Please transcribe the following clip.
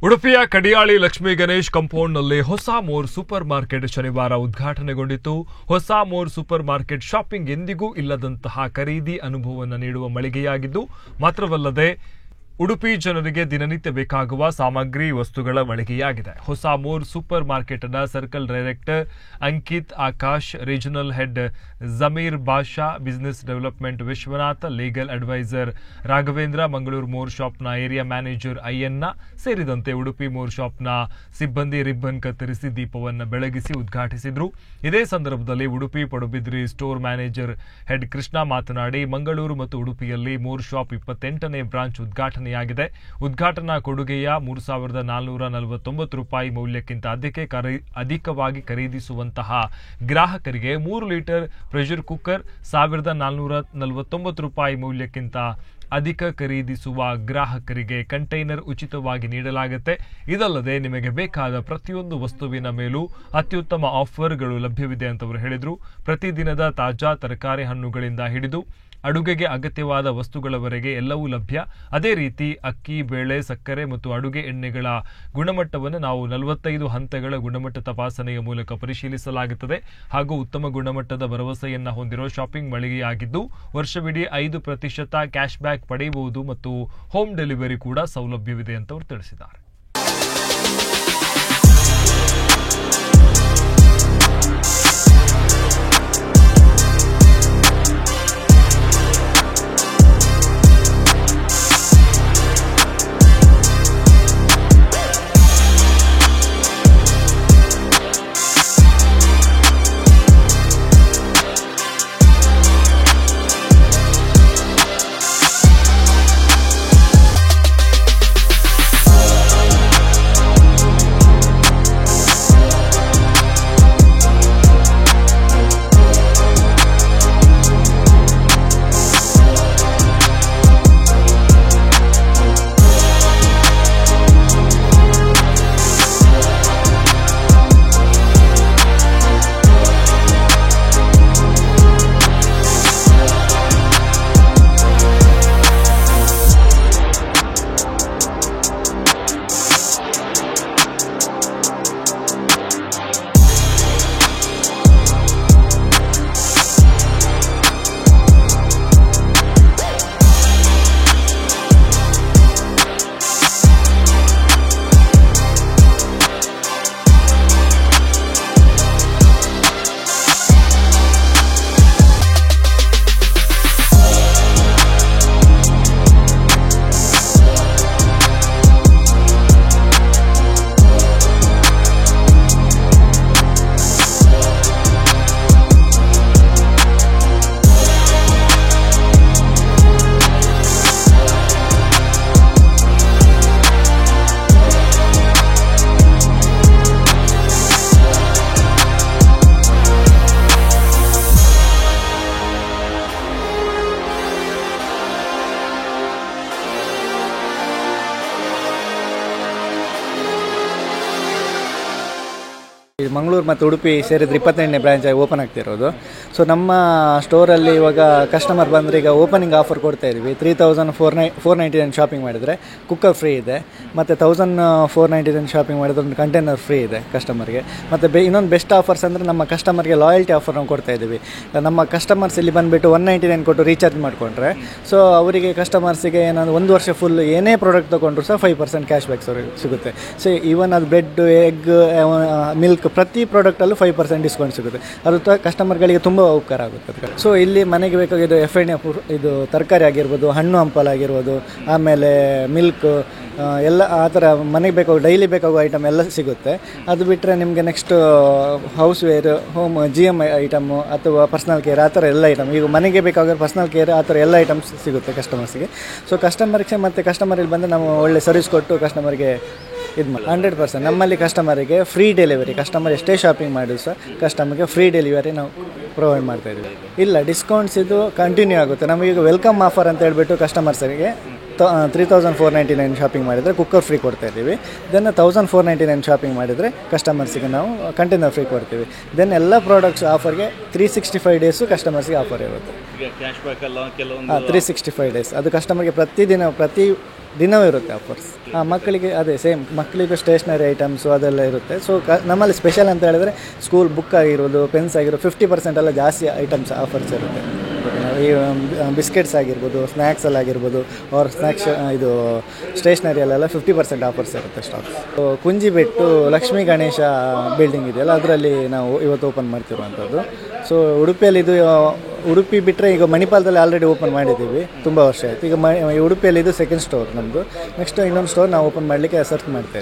ಉಡುಪಿಯ ಕಡಿಯಾಳಿ ಲಕ್ಷ್ಮೀ ಗಣೇಶ್ ಕಾಂಪೌಂಡ್ನಲ್ಲಿ ಹೊಸ more super market ಶನಿವಾರ ಉದ್ಘಾಟನೆಗೊಂಡಿತು. ಹೊಸ ಮೋರ್ ಸೂಪರ್ ಮಾರ್ಕೆಟ್ ಶಾಪಿಂಗ್ ಎಂದಿಗೂ ಇಲ್ಲದಂತಹ ಖರೀದಿ ಅನುಭವವನ್ನು ನೀಡುವ ಮಳಿಗೆಯಾಗಿದ್ದು ಮಾತ್ರವಲ್ಲದೆ ಉಡುಪಿ ಜನರಿಗೆ ದಿನನಿತ್ಯ ಬೇಕಾಗುವ ಸಾಮಗ್ರಿ ವಸ್ತುಗಳ ಮಳಿಗೆಯಾಗಿದೆ. ಹೊಸ ಮೋರ್ ಸೂಪರ್ ಮಾರ್ಕೆಟ್ನ circle director Ankit Akash, regional head Zameer Basha, business development Vishwanath, legal adviser Raghavendra, Mangaluru more ಶಾಪ್ನ ಏರಿಯಾ ಮ್ಯಾನೇಜರ್ ಅಯ್ಯನ್ನ ಸೇರಿದಂತೆ ಉಡುಪಿ ಮೋರ್ ಶಾಪ್ನ ಸಿಬ್ಬಂದಿ ರಿಬ್ಬನ್ ಕತ್ತರಿಸಿ ದೀಪವನ್ನು ಬೆಳಗಿಸಿ ಉದ್ಘಾಟಿಸಿದರು. ಇದೇ ಸಂದರ್ಭದಲ್ಲಿ Udupi Padubidri store manager head Krishna ಮಾತನಾಡಿ, ಮಂಗಳೂರು ಮತ್ತು ಉಡುಪಿಯಲ್ಲಿ ಮೋರ್ ಶಾಪ್ 28ನೇ ಬ್ರಾಂಚ್ ಉದ್ಘಾಟನೆಯಾಗಿದೆ. ಉದ್ಘಾಟನಾ ಕೊಡುಗೆಯ 3,449 ರೂಪಾಯಿ ಮೌಲ್ಯಕ್ಕಿಂತ ಅಧಿಕವಾಗಿ ಖರೀದಿಸುವಂತಹ ಗ್ರಾಹಕರಿಗೆ 3 ಲೀಟರ್ ಪ್ರೆಷರ್ ಕುಕ್ಕರ್, 1,449 ರೂಪಾಯಿ ಮೌಲ್ಯಕ್ಕಿಂತ ಅಧಿಕ ಖರೀದಿಸುವ ಗ್ರಾಹಕರಿಗೆ ಕಂಟೈನರ್ ಉಚಿತವಾಗಿ ನೀಡಲಾಗುತ್ತೆ. ಇದಲ್ಲದೆ ನಿಮಗೆ ಬೇಕಾದ ಪ್ರತಿಯೊಂದು ವಸ್ತುವಿನ ಮೇಲೂ ಅತ್ಯುತ್ತಮ ಆಫರ್ಗಳು ಲಭ್ಯವಿದೆ ಅಂತ ಅವರು ಹೇಳಿದರು. ಪ್ರತಿದಿನದ ತಾಜಾ ತರಕಾರಿ, ಹಣ್ಣುಗಳಿಂದ ಹಿಡಿದು ಅಡುಗೆಗೆ ಅಗತ್ಯವಾದ ವಸ್ತುಗಳವರೆಗೆ ಎಲ್ಲವೂ ಲಭ್ಯ. ಅದೇ ರೀತಿ ಅಕ್ಕಿ, ಬೇಳೆ, ಸಕ್ಕರೆ ಮತ್ತು ಅಡುಗೆ ಎಣ್ಣೆಗಳ ಗುಣಮಟ್ಟವನ್ನು ನಾವು 45 ಹಂತಗಳ ಗುಣಮಟ್ಟ ತಪಾಸಣೆಯ ಮೂಲಕ ಪರಿಶೀಲಿಸಲಾಗುತ್ತದೆ. ಹಾಗೂ ಉತ್ತಮ ಗುಣಮಟ್ಟದ ಭರವಸೆಯನ್ನು ಹೊಂದಿರುವ ಶಾಪಿಂಗ್ ಮಳಿಗೆಯಾಗಿದ್ದು ವರ್ಷವಿಡೀ 5% ಕ್ಯಾಶ್ ಬ್ಯಾಕ್ ಪಡೆಯಬಹುದು ಮತ್ತು ಹೋಮ್ ಡೆಲಿವರಿ ಕೂಡ ಸೌಲಭ್ಯವಿದೆ ಅಂತ ಅವರು ತಿಳಿಸಿದ್ದಾರೆ. ಮಂಗಳೂರು ಮತ್ತು ಉಡುಪಿ ಸೇರಿದ್ರೆ 28ನೇ ಬ್ರಾಂಚ್ ಆಗಿ ಓಪನ್ ಆಗ್ತಿರೋದು. ಸೊ ನಮ್ಮ ಸ್ಟೋರಲ್ಲಿ ಇವಾಗ ಕಸ್ಟಮರ್ ಬಂದರೆ ಈಗ ಓಪನಿಂಗ್ ಆಫರ್ ಕೊಡ್ತಾ ಇದ್ದೀವಿ. 3,499 ಶಾಪಿಂಗ್ ಮಾಡಿದರೆ ಕುಕ್ಕರ್ ಫ್ರೀ ಇದೆ, ಮತ್ತು 1,499 ಶಾಪಿಂಗ್ ಮಾಡಿದ್ರೆ ಒಂದು ಕಂಟೈನರ್ ಫ್ರೀ ಇದೆ ಕಸ್ಟಮರ್ಗೆ. ಮತ್ತು ಇನ್ನೊಂದು ಬೆಸ್ಟ್ ಆಫರ್ಸ್ ಅಂದರೆ ನಮ್ಮ ಕಸ್ಟಮರ್ಗೆ ಲಾಯಲ್ಟಿ ಆಫರ್ ನಾವು ಕೊಡ್ತಾ ಇದ್ದೀವಿ. ನಮ್ಮ ಕಸ್ಟಮರ್ಸ್ ಇಲ್ಲಿ ಬಂದುಬಿಟ್ಟು 199 ಕೊಟ್ಟು ರೀಚಾರ್ಜ್ ಮಾಡಿಕೊಂಡ್ರೆ ಸೊ ಅವರಿಗೆ ಕಸ್ಟಮರ್ಸಿಗೆ ಏನಾದರೂ 1 ವರ್ಷ ಫುಲ್ ಏನೇ ಪ್ರಾಡಕ್ಟ್ ತೊಗೊಂಡ್ರು ಸಹ 5% ಕ್ಯಾಶ್ ಬ್ಯಾಕ್ ಸಿಗುತ್ತೆ. ಸೊ ಈವನ್ ಅದು ಬ್ರೆಡ್, ಎಗ್, ಮಿಲ್ಕ್ ಪ್ರತಿ ಪ್ರಾಡಕ್ಟಲ್ಲೂ 5% ಡಿಸ್ಕೌಂಟ್ ಸಿಗುತ್ತೆ. ಅದು ಕಸ್ಟಮರ್ಗಳಿಗೆ ತುಂಬ ಉಪಕಾರ ಆಗುತ್ತೆ. ಸೊ ಇಲ್ಲಿ ಮನೆಗೆ ಬೇಕಾಗಿದ್ದು ಎಫ್.ಎನ್.ಎ ಇದು ತರಕಾರಿ ಆಗಿರ್ಬೋದು, ಹಣ್ಣು ಹಂಪಲು ಆಗಿರ್ಬೋದು, ಆಮೇಲೆ ಮಿಲ್ಕ್ ಎಲ್ಲ ಆ ಥರ ಮನೆಗೆ ಬೇಕಾಗೋ ಡೈಲಿ ಬೇಕಾಗೋ ಐಟಮ್ ಎಲ್ಲ ಸಿಗುತ್ತೆ. ಅದು ಬಿಟ್ಟರೆ ನಿಮಗೆ next houseware, home GM item ಅಥವಾ ಪರ್ಸ್ನಲ್ ಕೇರ್ ಆ ಥರ ಎಲ್ಲ ಐಟಮ್, ಈಗ ಮನೆಗೆ ಬೇಕಾಗೋ ಪರ್ಸ್ನಲ್ ಕೇರ್ ಆ ಥರ ಎಲ್ಲ ಐಟಮ್ಸ್ ಸಿಗುತ್ತೆ ಕಸ್ಟಮರ್ಸ್ಗೆ. ಸೊ ಕಸ್ಟಮರ್ಗೆ ಮತ್ತು ಕಸ್ಟಮರಲ್ಲಿ ಬಂದರೆ ನಾವು ಒಳ್ಳೆ ಸರ್ವಿಸ್ ಕೊಟ್ಟು ಕಸ್ಟಮರ್ಗೆ ಇದು ಮಾಡಿ 100% ನಮ್ಮಲ್ಲಿ ಕಸ್ಟಮರಿಗೆ ಫ್ರೀ ಡೆಲಿವರಿ, ಕಸ್ಟಮರ್ ಎಷ್ಟೇ ಶಾಪಿಂಗ್ ಮಾಡಿದ್ರು ಸಹ ಕಸ್ಟಮರ್ಗೆ ಫ್ರೀ ಡೆಲಿವರಿ ನಾವು ಪ್ರೊವೈಡ್ ಮಾಡ್ತಾಯಿದ್ದೀವಿ. ಇಲ್ಲ, ಡಿಸ್ಕೌಂಟ್ಸ್ ಇದು ಕಂಟಿನ್ಯೂ ಆಗುತ್ತೆ. ನಮಗೀಗ ವೆಲ್ಕಮ್ ಆಫರ್ ಅಂತ ಹೇಳ್ಬಿಟ್ಟು ಕಸ್ಟಮರ್ಸರಿಗೆ 3,499 ಶಾಪಿಂಗ್ ಮಾಡಿದರೆ ಕುಕ್ಕರ್ ಫ್ರೀ ಕೊಡ್ತಾ ಇದ್ದೀವಿ. ದೆನ್ 1,499 ಶಾಪಿಂಗ್ ಮಾಡಿದರೆ ಕಸ್ಟಮರ್ಸಿಗೆ ನಾವು ಕಂಟೈನರ್ ಫ್ರೀ ಕೊಡ್ತೀವಿ. ದೆನ್ ಎಲ್ಲ ಪ್ರಾಡಕ್ಟ್ಸ್ ಆಫರ್ಗೆ 365 ಡೇಸು ಕಸ್ಟಮರ್ಸಿಗೆ ಆಫರ್ ಇರುತ್ತೆ. 365 ಡೇಸ್ ಅದು ಕಸ್ಟಮರ್ಗೆ ಪ್ರತಿ ದಿನವೂ ಇರುತ್ತೆ ಆಫರ್ಸ್. ಮಕ್ಕಳಿಗೆ ಅದೇ ಸೇಮ್ ಮಕ್ಕಳಿಗೆ ಸ್ಟೇಷ್ನರಿ ಐಟಮ್ಸು ಅದೆಲ್ಲ ಇರುತ್ತೆ. ಸೊ ನಮ್ಮಲ್ಲಿ ಸ್ಪೆಷಲ್ ಅಂತ ಹೇಳಿದ್ರೆ ಸ್ಕೂಲ್ ಬುಕ್ ಆಗಿರ್ಬೋದು, ಪೆನ್ಸ್ ಆಗಿರ್ಬೋದು, 50% ಎಲ್ಲ ಜಾಸ್ತಿ ಐಟಮ್ಸ್ ಆಫರ್ಸ್ ಇರುತ್ತೆ. ಈ ಬಿಸ್ಕೆಟ್ಸ್ ಆಗಿರ್ಬೋದು, ಸ್ನ್ಯಾಕ್ಸಲ್ಲಿ ಆಗಿರ್ಬೋದು, ಅವ್ರ ಸ್ನ್ಯಾಕ್ಸ್ ಇದು ಸ್ಟೇಷ್ನರಿಯಲ್ಲೆಲ್ಲ 50% ಆಫರ್ಸ್ ಇರುತ್ತೆ ಸ್ಟಾಕ್. ಕುಂಜಿಬೆಟ್ಟು ಲಕ್ಷ್ಮೀ ಗಣೇಶ ಬಿಲ್ಡಿಂಗ್ ಇದೆಯಲ್ಲ, ಅದರಲ್ಲಿ ನಾವು ಇವತ್ತು ಓಪನ್ ಮಾಡ್ತಿರುವಂಥದ್ದು. ಸೊ ಉಡುಪಿಯಲ್ಲಿ ಇದು ಉಡುಪಿ ಬಿಟ್ಟರೆ ಈಗ ಮಣಿಪಾಲದಲ್ಲಿ ಆಲ್ರೆಡಿ ಓಪನ್ ಮಾಡಿದ್ದೀವಿ, ತುಂಬ ವರ್ಷ ಆಯಿತು. ಈಗ ಉಡುಪಿಯಲ್ಲಿ ಇದು ಸೆಕೆಂಡ್ ಸ್ಟೋರ್ ನಮ್ಮದು. ನೆಕ್ಸ್ಟ್ ಇನ್ನೊಂದು ಸ್ಟೋರ್ ನಾವು ಓಪನ್ ಮಾಡಲಿಕ್ಕೆ ಸರ್ಚ್ ಮಾಡ್ತಾಯಿದ್ದೀವಿ.